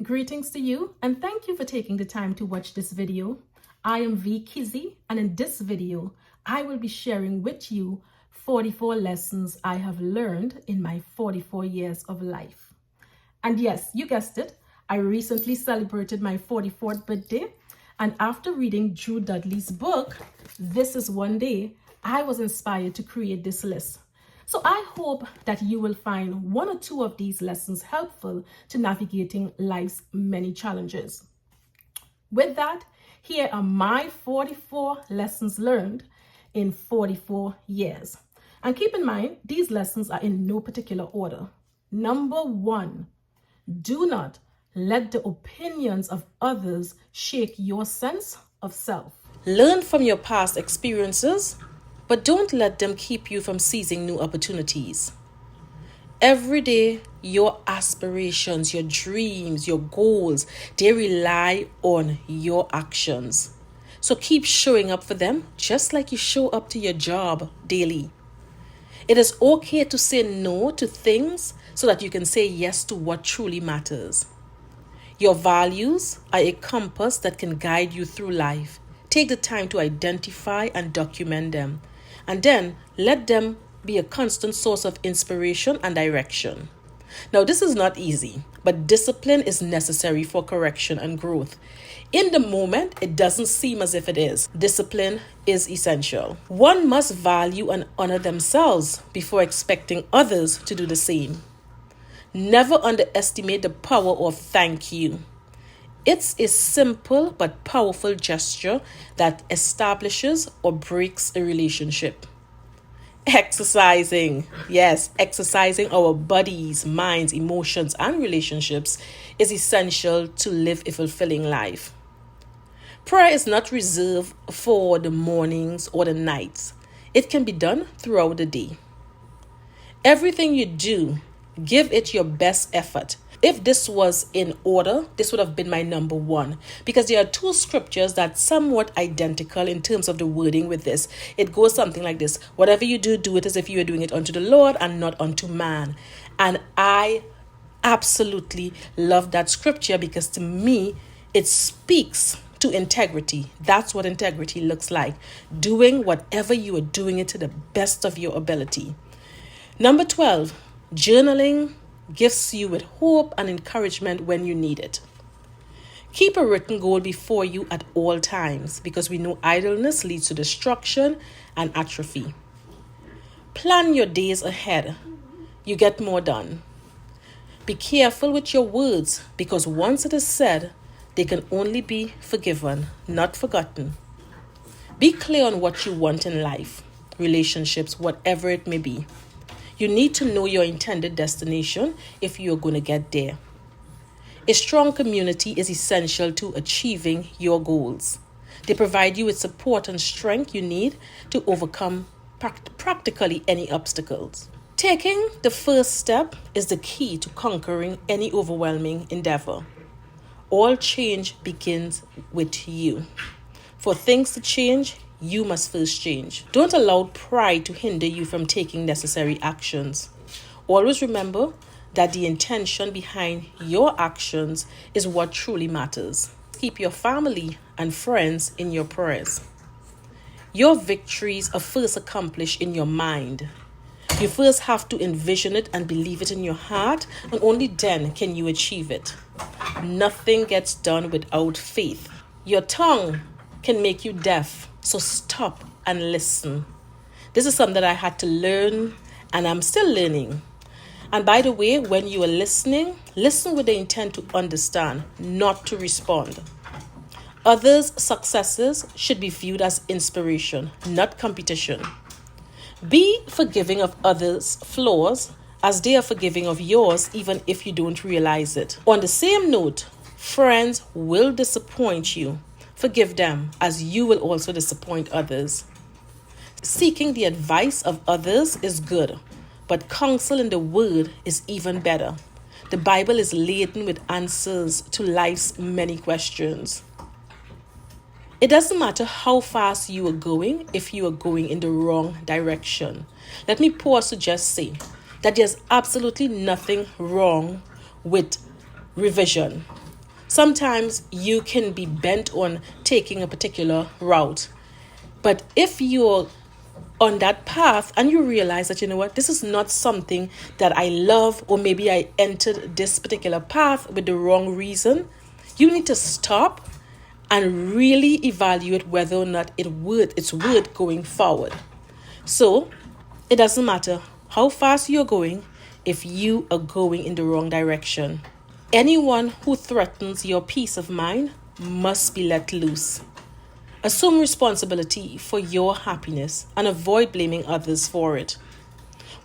Greetings to you and thank you for taking the time to watch this video. I am V Kizzy, and in this video, I will be sharing with you 44 lessons I have learned in my 44 years of life. And yes, you guessed it, I recently celebrated my 44th birthday, and after reading Drew Dudley's book, This Is One Day, I was inspired to create this list. So I hope that you will find one or two of these lessons helpful to navigating life's many challenges. With that, here are my 44 lessons learned in 44 years. And keep in mind, these lessons are in no particular order. Number 1, do not let the opinions of others shake your sense of self. Learn from your past experiences, but don't let them keep you from seizing new opportunities. Every day, your aspirations, your dreams, your goals, they rely on your actions. So keep showing up for them just like you show up to your job daily. It is okay to say no to things so that you can say yes to what truly matters. Your values are a compass that can guide you through life. Take the time to identify and document them, and then let them be a constant source of inspiration and direction. Now, this is not easy, but discipline is necessary for correction and growth. In the moment, it doesn't seem as if it is. Discipline is essential. One must value and honor themselves before expecting others to do the same. Never underestimate the power of thank you. It's a simple but powerful gesture that establishes or breaks a relationship. Exercising. Yes, exercising our bodies, minds, emotions, and relationships is essential to live a fulfilling life. Prayer is not reserved for the mornings or the nights. It can be done throughout the day. Everything you do, give it your best effort. If this was in order, this would have been my number 1, because there are 2 scriptures that are somewhat identical in terms of the wording with this. It goes something like this: whatever you do, do it as if you are doing it unto the Lord and not unto man. And I absolutely love that scripture because to me, it speaks to integrity. That's what integrity looks like. Doing whatever you are doing it to the best of your ability. Number 12, journaling gives you with hope and encouragement when you need it. Keep a written goal before you at all times, because we know idleness leads to destruction and atrophy. Plan your days ahead. You get more done. Be careful with your words, because once it is said, they can only be forgiven, not forgotten. Be clear on what you want in life, relationships, whatever it may be. You need to know your intended destination if you're going to get there. A strong community is essential to achieving your goals. They provide you with support and strength you need to overcome practically any obstacles. Taking the first step is the key to conquering any overwhelming endeavor. All change begins with you. For things to change, you must first change. Don't allow pride to hinder you from taking necessary actions. Always remember that the intention behind your actions is what truly matters. Keep your family and friends in your prayers. Your victories are first accomplished in your mind. You first have to envision it and believe it in your heart, and only then can you achieve it. Nothing gets done without faith. Your tongue can make you deaf, so stop and listen. This is something that I had to learn, and I'm still learning. And by the way, when you are listening, listen with the intent to understand, not to respond. Others' successes should be viewed as inspiration, not competition. Be forgiving of others' flaws as they are forgiving of yours, even if you don't realize it. On the same note, friends will disappoint you. Forgive them, as you will also disappoint others. Seeking the advice of others is good, but counsel in the word is even better. The Bible is laden with answers to life's many questions. It doesn't matter how fast you are going if you are going in the wrong direction. Let me pause to just say that there's absolutely nothing wrong with revision. Sometimes you can be bent on taking a particular route. But if you're on that path and you realize that, you know what, this is not something that I love, or maybe I entered this particular path with the wrong reason, you need to stop and really evaluate whether or not it's worth going forward. So it doesn't matter how fast you're going if you are going in the wrong direction. Anyone who threatens your peace of mind must be let loose. Assume responsibility for your happiness and avoid blaming others for it.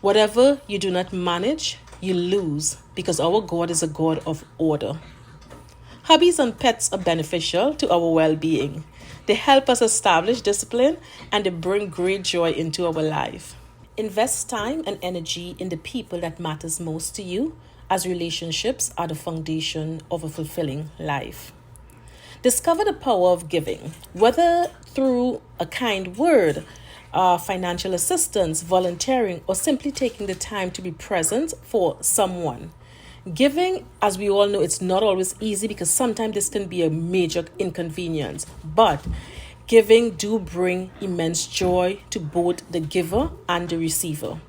Whatever you do not manage, you lose, because our God is a God of order. Hobbies and pets are beneficial to our well-being. They help us establish discipline and they bring great joy into our life. Invest time and energy in the people that matters most to you, as relationships are the foundation of a fulfilling life. Discover the power of giving, whether through a kind word, financial assistance, volunteering, or simply taking the time to be present for someone. Giving, as we all know, it's not always easy because sometimes this can be a major inconvenience. But giving do bring immense joy to both the giver and the receiver.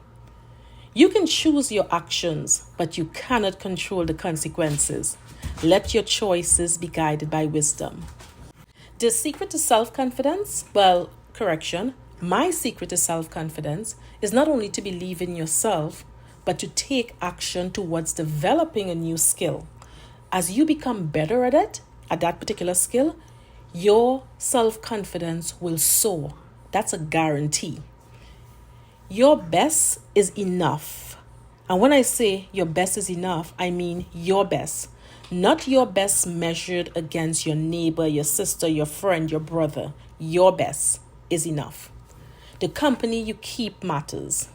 You can choose your actions, but you cannot control the consequences. Let your choices be guided by wisdom. The secret to self-confidence? My secret to self-confidence is not only to believe in yourself, but to take action towards developing a new skill. As you become better at that particular skill, your self-confidence will soar. That's a guarantee. Your best is enough. And when I say your best is enough, I mean your best. Not your best measured against your neighbor, your sister, your friend, your brother. Your best is enough. The company you keep matters.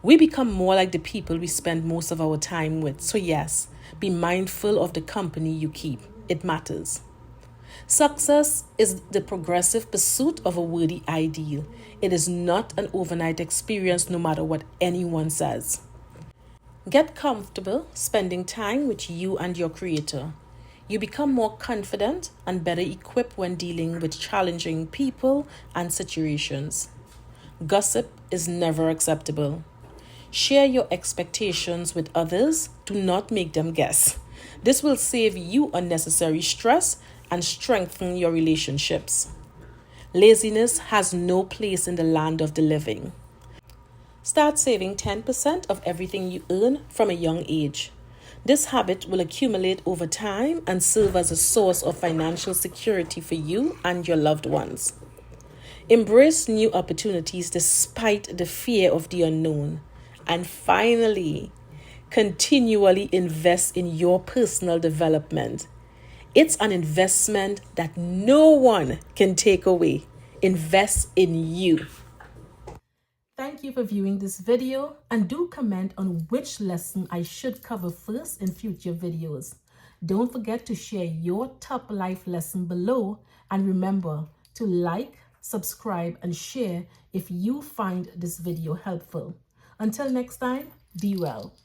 We become more like the people we spend most of our time with. So yes, be mindful of the company you keep. It matters. Success is the progressive pursuit of a worthy ideal. It is not an overnight experience, no matter what anyone says. Get comfortable spending time with you and your Creator. You become more confident and better equipped when dealing with challenging people and situations. Gossip is never acceptable. Share your expectations with others. Do not make them guess. This will save you unnecessary stress and strengthen your relationships. Laziness has no place in the land of the living. Start saving 10% of everything you earn from a young age. This habit will accumulate over time and serve as a source of financial security for you and your loved ones. Embrace new opportunities despite the fear of the unknown. And finally, continually invest in your personal development. It's an investment that no one can take away. Invest in you. Thank you for viewing this video, and do comment on which lesson I should cover first in future videos. Don't forget to share your top life lesson below, and remember to like, subscribe, and share if you find this video helpful. Until next time, be well.